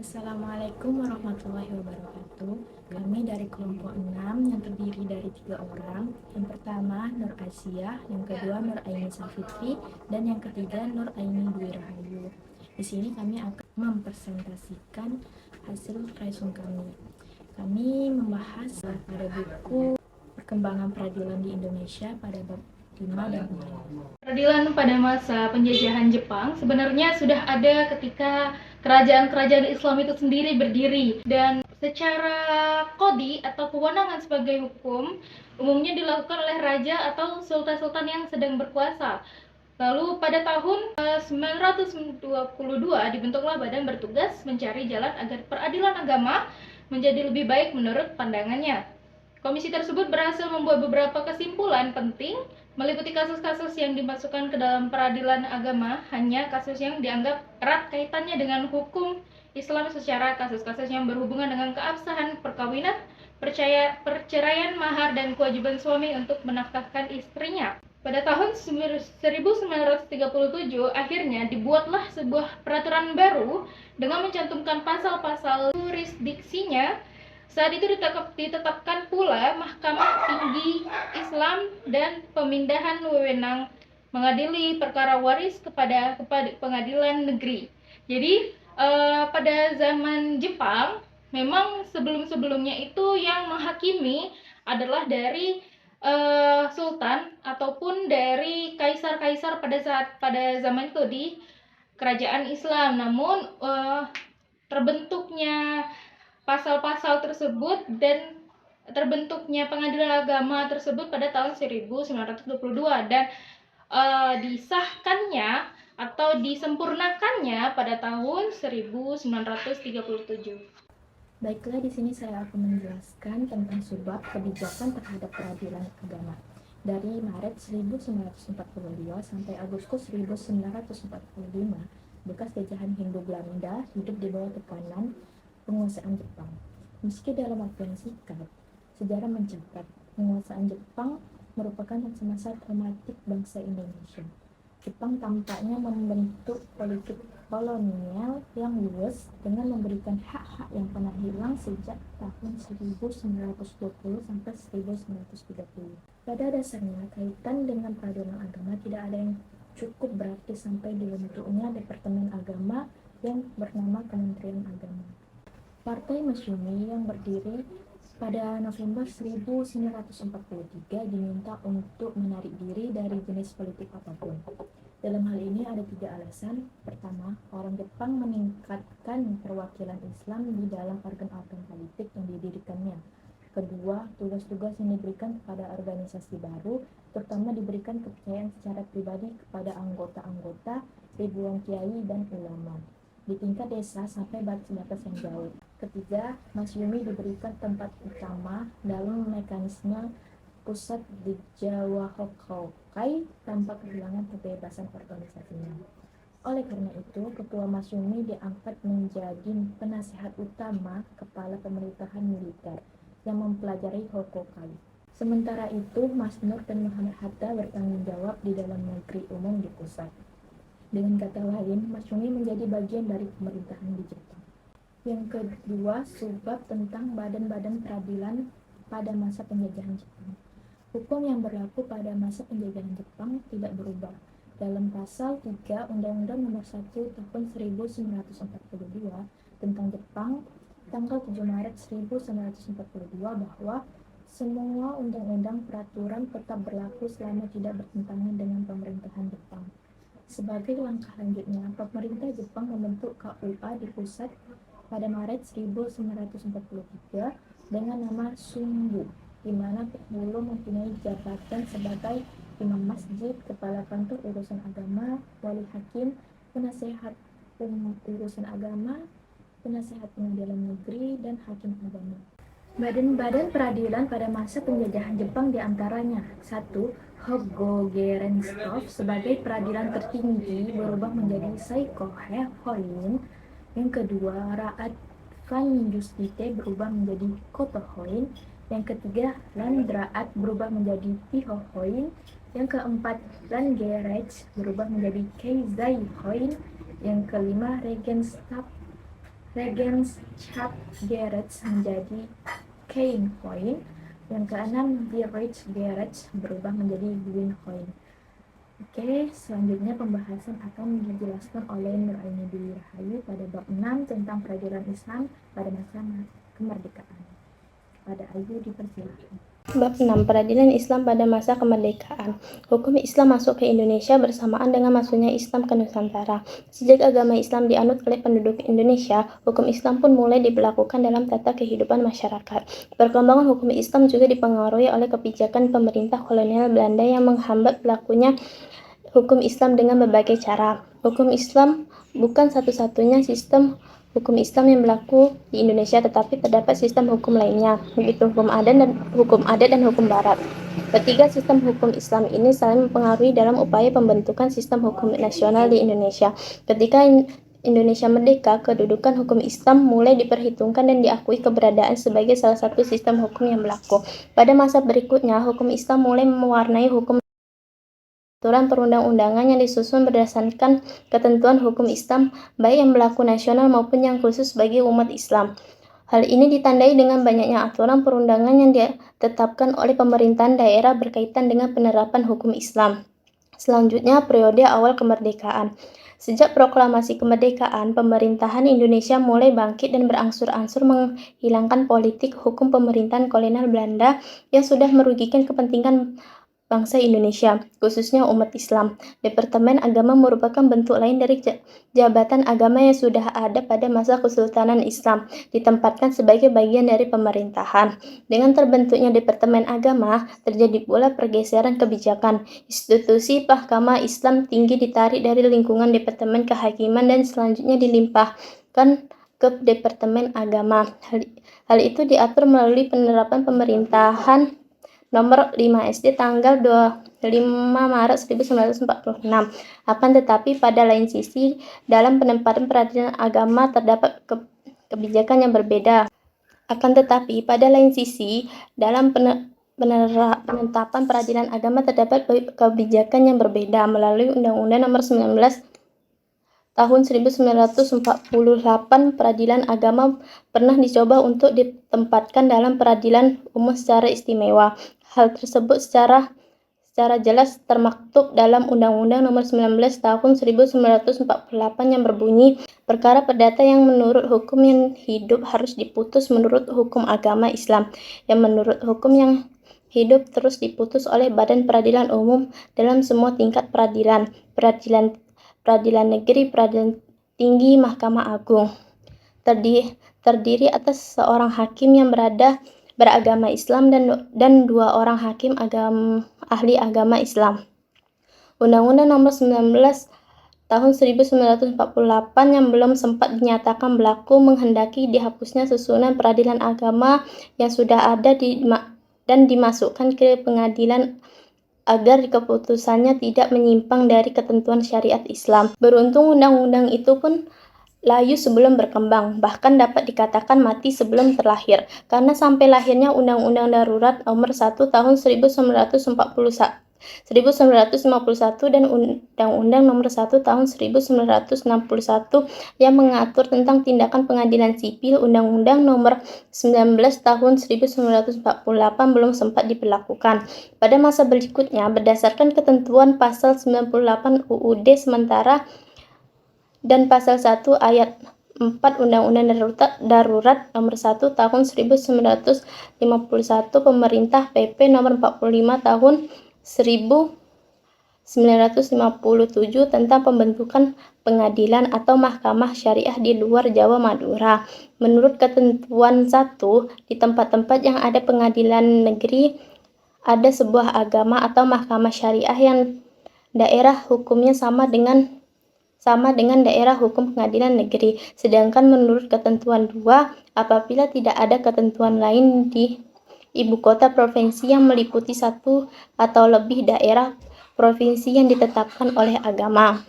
Assalamualaikum warahmatullahi wabarakatuh. Kami dari kelompok 6 yang terdiri dari 3 orang. Yang pertama Nur Asia, yang kedua Nur Aini Safitri, dan yang ketiga Nur Aini Dwi Rahayu. Di sini kami akan mempresentasikan hasil resum kami. Kami membahas pada buku Perkembangan Peradilan di Indonesia pada bab 5 dan 6. Peradilan pada masa penjajahan Jepang sebenarnya sudah ada ketika kerajaan-kerajaan Islam itu sendiri berdiri, dan secara kodi atau kewenangan sebagai hukum umumnya dilakukan oleh raja atau sultan-sultan yang sedang berkuasa. Lalu pada tahun 922 dibentuklah badan bertugas mencari jalan agar peradilan agama menjadi lebih baik menurut pandangannya. Komisi tersebut berhasil membuat beberapa kesimpulan penting meliputi kasus-kasus yang dimasukkan ke dalam peradilan agama, hanya kasus yang dianggap erat kaitannya dengan hukum Islam secara kasus-kasus yang berhubungan dengan keabsahan perkawinan, perceraian mahar, dan kewajiban suami untuk menafkahkan istrinya. Pada tahun 1937 akhirnya dibuatlah sebuah peraturan baru dengan mencantumkan pasal-pasal jurisdiksinya. Saat itu ditetapkan pula Mahkamah Tinggi Islam dan pemindahan wewenang mengadili perkara waris kepada pengadilan negeri. Jadi pada zaman Jepang memang sebelum-sebelumnya itu yang menghakimi adalah dari sultan ataupun dari kaisar-kaisar pada zaman itu di kerajaan Islam. Namun terbentuknya pasal-pasal tersebut dan terbentuknya pengadilan agama tersebut pada tahun 1922 dan disahkannya atau disempurnakannya pada tahun 1937. Baiklah, di sini saya akan menjelaskan tentang subbab kebijakan terhadap peradilan agama. Dari Maret 1942 sampai Agustus 1945, bekas jajahan Hindu Belanda hidup di bawah tekanan penguasaan Jepang. Meski dalam waktu yang singkat, sejarah mencatat penguasaan Jepang merupakan masa-masa traumatik bangsa Indonesia. Jepang tampaknya membentuk politik kolonial yang luas dengan memberikan hak-hak yang pernah hilang sejak tahun 1920 sampai 1930. Pada dasarnya, kaitan dengan peradilan agama tidak ada yang cukup berarti sampai dibentuknya Departemen Agama yang bernama Kementerian Agama. Partai Masyumi yang berdiri pada November 1943 diminta untuk menarik diri dari jenis politik apapun. Dalam hal ini ada 3 alasan. Pertama, orang Jepang meningkatkan perwakilan Islam di dalam organ-organ politik yang didirikannya. Kedua, tugas-tugas yang diberikan kepada organisasi baru, terutama diberikan kepercayaan secara pribadi kepada anggota-anggota, ribuan kiai dan ulama di tingkat desa sampai batas-batas yang jauh. Ketiga, Masyumi diberikan tempat utama dalam mekanisme pusat di Jawa Hokkaido tanpa kehilangan kebebasan organisasinya. Oleh karena itu, Ketua Masyumi diangkat menjadi penasihat utama kepala pemerintahan militer yang mempelajari Hokkaido. Sementara itu, Mas Nur dan Muhammad Hatta bertanggung jawab di dalam negeri umum di pusat. Dengan kata lain, Masyumi menjadi bagian dari pemerintahan di Jepang. Yang kedua, subbab tentang badan-badan peradilan pada masa penjajahan Jepang. Hukum yang berlaku pada masa penjajahan Jepang tidak berubah. Dalam pasal 3 Undang-Undang Nomor 1 Tahun 1942 tentang Jepang, tanggal 7 Maret 1942 bahwa semua undang-undang peraturan tetap berlaku selama tidak bertentangan dengan pemerintahan Jepang. Sebagai langkah lanjutnya, pemerintah Jepang membentuk KUA di pusat pada Maret 1943 dengan nama Sumbu, di mana belum mempunyai jabatan sebagai imam masjid, kepala kantor urusan agama, wali hakim, penasehat urusan agama, penasehat pengadilan negeri, dan hakim agama. Badan-badan peradilan pada masa penjajahan Jepang diantaranya: 1. Hogogerenstof sebagai peradilan tertinggi berubah menjadi Saikohoin. Yang kedua, Raad van Justite berubah menjadi Kotohoin. Yang ketiga, Landraad berubah menjadi Pihohoin. Yang keempat, Landgericht berubah menjadi Keizaihoin. Yang kelima, Regentschaft Regenschaft Geretz menjadi Keincoin. Yang keenam, di Reichsgeretz berubah menjadi Gwincoin. Oke, selanjutnya pembahasan akan dijelaskan oleh Nuraini Dwi Rahayu pada bab 6 tentang peradilan Islam pada masa kemerdekaan. Pada Ayu dipersilakan. Bab 6. Peradilan Islam pada masa kemerdekaan. Hukum Islam masuk ke Indonesia bersamaan dengan masuknya Islam ke Nusantara. Sejak agama Islam dianut oleh penduduk Indonesia, hukum Islam pun mulai diberlakukan dalam tata kehidupan masyarakat. Perkembangan hukum Islam juga dipengaruhi oleh kebijakan pemerintah kolonial Belanda yang menghambat berlakunya hukum Islam dengan berbagai cara. Hukum Islam bukan satu-satunya sistem hukum Islam yang berlaku di Indonesia, tetapi terdapat sistem hukum lainnya, yaitu hukum adat dan hukum barat. Ketiga sistem hukum Islam ini saling mempengaruhi dalam upaya pembentukan sistem hukum nasional di Indonesia. Ketika Indonesia merdeka, kedudukan hukum Islam mulai diperhitungkan dan diakui keberadaan sebagai salah satu sistem hukum yang berlaku. Pada masa berikutnya, hukum Islam mulai mewarnai hukum aturan perundang-undangan yang disusun berdasarkan ketentuan hukum Islam, baik yang berlaku nasional maupun yang khusus bagi umat Islam. Hal ini ditandai dengan banyaknya aturan perundangan yang ditetapkan oleh pemerintahan daerah berkaitan dengan penerapan hukum Islam. Selanjutnya, periode awal kemerdekaan. Sejak proklamasi kemerdekaan, pemerintahan Indonesia mulai bangkit dan berangsur-angsur menghilangkan politik hukum pemerintahan kolonial Belanda yang sudah merugikan kepentingan bangsa Indonesia, khususnya umat Islam. Departemen Agama merupakan bentuk lain dari jabatan agama yang sudah ada pada masa Kesultanan Islam, ditempatkan sebagai bagian dari pemerintahan. Dengan terbentuknya Departemen Agama, terjadi pula pergeseran kebijakan. Institusi Mahkamah Islam Tinggi ditarik dari lingkungan Departemen Kehakiman dan selanjutnya dilimpahkan ke Departemen Agama. Hal itu diatur melalui penerapan pemerintahan Nomor 5 SD tanggal 25 Maret 1946. Akan tetapi pada lain sisi, dalam penempatan peradilan agama terdapat kebijakan yang berbeda. Penetapan peradilan agama terdapat kebijakan yang berbeda melalui Undang-Undang Nomor 19 Tahun 1948, peradilan agama pernah dicoba untuk ditempatkan dalam peradilan umum secara istimewa. Hal tersebut secara jelas termaktub dalam Undang-Undang Nomor 19 Tahun 1948 yang berbunyi, perkara perdata yang menurut hukum yang hidup harus diputus menurut hukum agama Islam, yang menurut hukum yang hidup terus diputus oleh Badan Peradilan Umum dalam semua tingkat peradilan negeri, peradilan tinggi, Mahkamah Agung. Terdiri atas seorang hakim yang beragama Islam dan 2 orang hakim ahli agama Islam. Undang-Undang Nomor 19 Tahun 1948 yang belum sempat dinyatakan berlaku menghendaki dihapusnya susunan peradilan agama yang sudah ada dan dimasukkan ke pengadilan agar keputusannya tidak menyimpang dari ketentuan syariat Islam. Beruntung undang-undang itu pun layu sebelum berkembang, bahkan dapat dikatakan mati sebelum terlahir, karena sampai lahirnya Undang-Undang Darurat Nomor 1 Tahun 1951 dan Undang-Undang Nomor 1 Tahun 1961 yang mengatur tentang tindakan pengadilan sipil. Undang-Undang Nomor 19 Tahun 1948 belum sempat diberlakukan. Pada masa berikutnya, berdasarkan ketentuan Pasal 98 UUD sementara dan Pasal 1 Ayat 4 Undang-Undang Darurat Nomor 1 Tahun 1951, Pemerintah PP Nomor 45 Tahun 1957 tentang pembentukan pengadilan atau mahkamah syariah di luar Jawa Madura. Menurut ketentuan 1, di tempat-tempat yang ada pengadilan negeri, ada sebuah agama atau mahkamah syariah yang daerah hukumnya sama dengan daerah hukum pengadilan negeri. Sedangkan menurut ketentuan 2, apabila tidak ada ketentuan lain di ibu kota provinsi yang meliputi 1 atau lebih daerah provinsi yang ditetapkan oleh agama.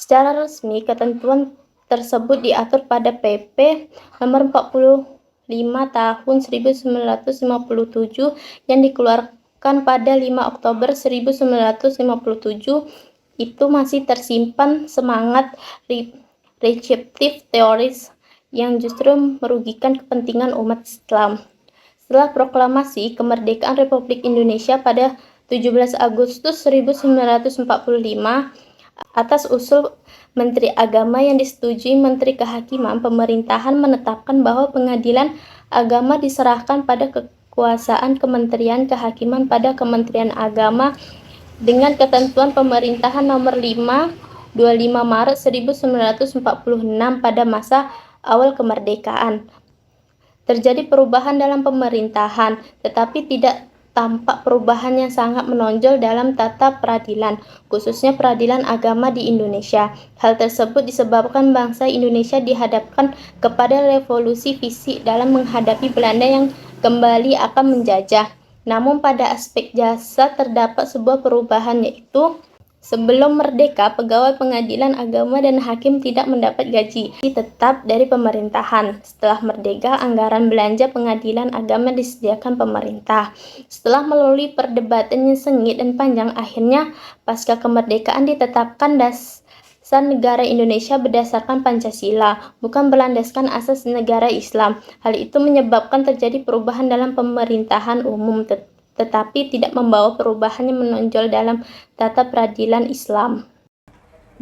Secara resmi, ketentuan tersebut diatur pada PP Nomor 45 Tahun 1957 yang dikeluarkan pada 5 Oktober 1957. Itu masih tersimpan semangat reseptif teoris yang justru merugikan kepentingan umat Islam. Setelah proklamasi kemerdekaan Republik Indonesia pada 17 Agustus 1945 atas usul Menteri Agama yang disetujui Menteri Kehakiman, pemerintahan menetapkan bahwa pengadilan agama diserahkan pada kekuasaan Kementerian Kehakiman pada Kementerian Agama dengan ketentuan pemerintahan nomor 5 25 Maret 1946 pada masa awal kemerdekaan. Terjadi perubahan dalam pemerintahan, tetapi tidak tampak perubahan yang sangat menonjol dalam tata peradilan, khususnya peradilan agama di Indonesia. Hal tersebut disebabkan bangsa Indonesia dihadapkan kepada revolusi fisik dalam menghadapi Belanda yang kembali akan menjajah. Namun pada aspek jasa terdapat sebuah perubahan, yaitu sebelum merdeka, pegawai pengadilan agama dan hakim tidak mendapat gaji tetap dari pemerintahan. Setelah merdeka, anggaran belanja pengadilan agama disediakan pemerintah. Setelah melalui perdebatan yang sengit dan panjang, akhirnya pasca kemerdekaan ditetapkan dasar negara Indonesia berdasarkan Pancasila, bukan berlandaskan asas negara Islam. Hal itu menyebabkan terjadi perubahan dalam pemerintahan umum, tetapi tidak membawa perubahan yang menonjol dalam tata peradilan Islam.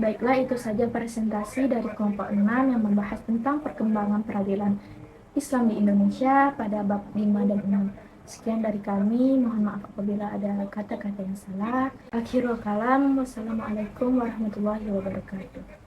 Baiklah, itu saja presentasi dari kelompok 6 yang membahas tentang perkembangan peradilan Islam di Indonesia pada bab 5 dan 6. Sekian dari kami, mohon maaf apabila ada kata-kata yang salah. Akhirul kalam, wassalamualaikum warahmatullahi wabarakatuh.